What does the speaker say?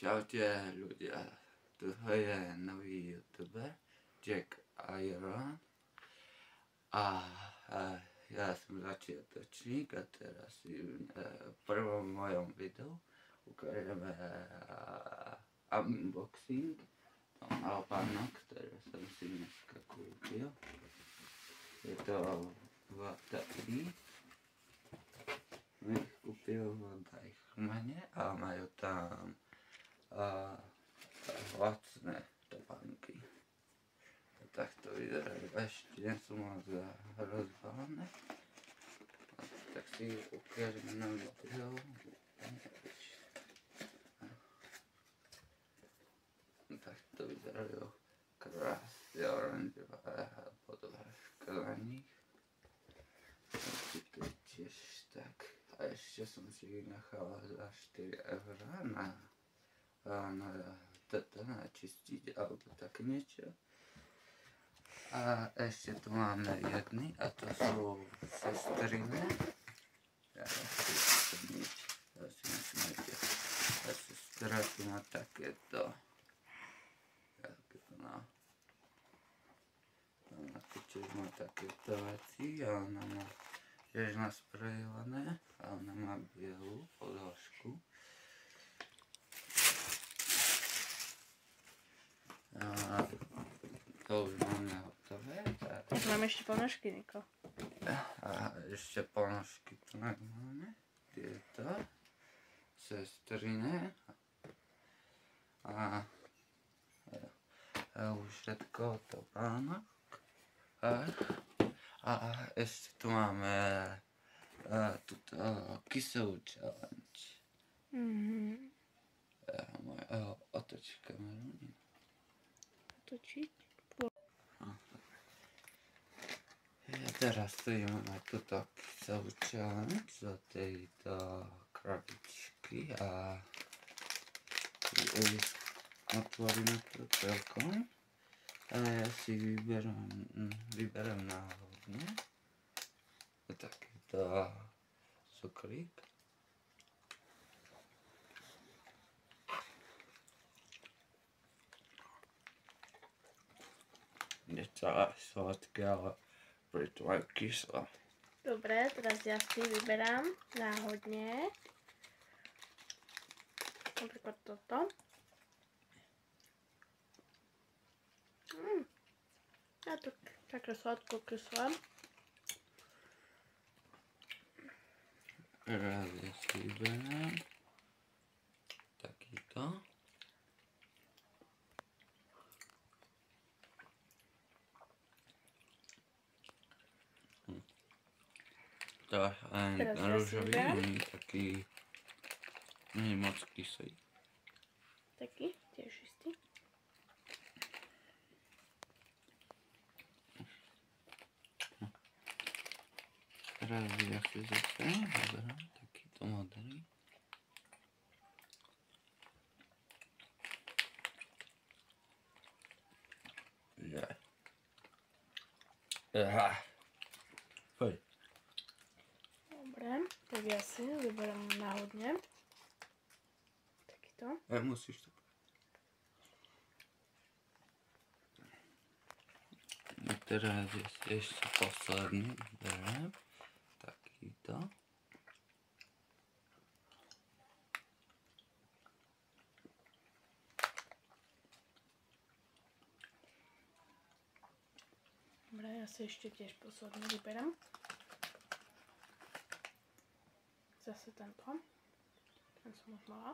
Čaute ľudia, tu je nový youtuber Jack Iron a ja som začiatočník a teraz si v prvom mojom videu ukážeme unboxing albánok, ktoré som si dneska kúpil. Je to Vata3. Ich kúpil v Deichmanne a majú tam lacné topánky. Tak to vyzerajú, ešte nie sú moc rozbalené. Tak si ukážeme na video. Tak to vyzerajú krásne oranžové podvážka na nich. To je tiež tak. A ešte som si ich nechal za 4 € na čistiť alebo tak niečo. A ešte tu máme jedny a to sú sestriny. Ja si nesmiete. A sestra tu má takéto. Ona tu tiež má takéto veci a ona má tiež nasprejované a ona má bielú podložku. A to už máme hotové. Tak máme ešte ponožky, Niko. A ešte ponožky tu máme. Tieto sestrine. A už všetko to pánok. A ešte tu máme túto kyselú challenge. Otoč kameru. Otočiť? Ja teraz stojíme na túto kyselú challenge do tejto krabičky a otvoríme to celkom. Ale ja si vyberem náhodne takýto cukrík. Je celé sladké, ale pritom aj kyslé. Dobre, teraz ja si vyberám náhodne. Napríklad toto. Ja to také sladko kyslé. Teraz ja si vyberám takýto. To je rúžový, nie taký, nie je moc kyslý. Taký, tiež istý. Teraz ja si zase vyberám takýto modrý. Poď. Dobre, tak ja si vyberám náhodne. Takýto. Musíš to. A teraz ja si ešte posledný vyberám. Takýto. Dobre, ja si ešte tiež posledný vyberám. Zase tento. Ten som už mala.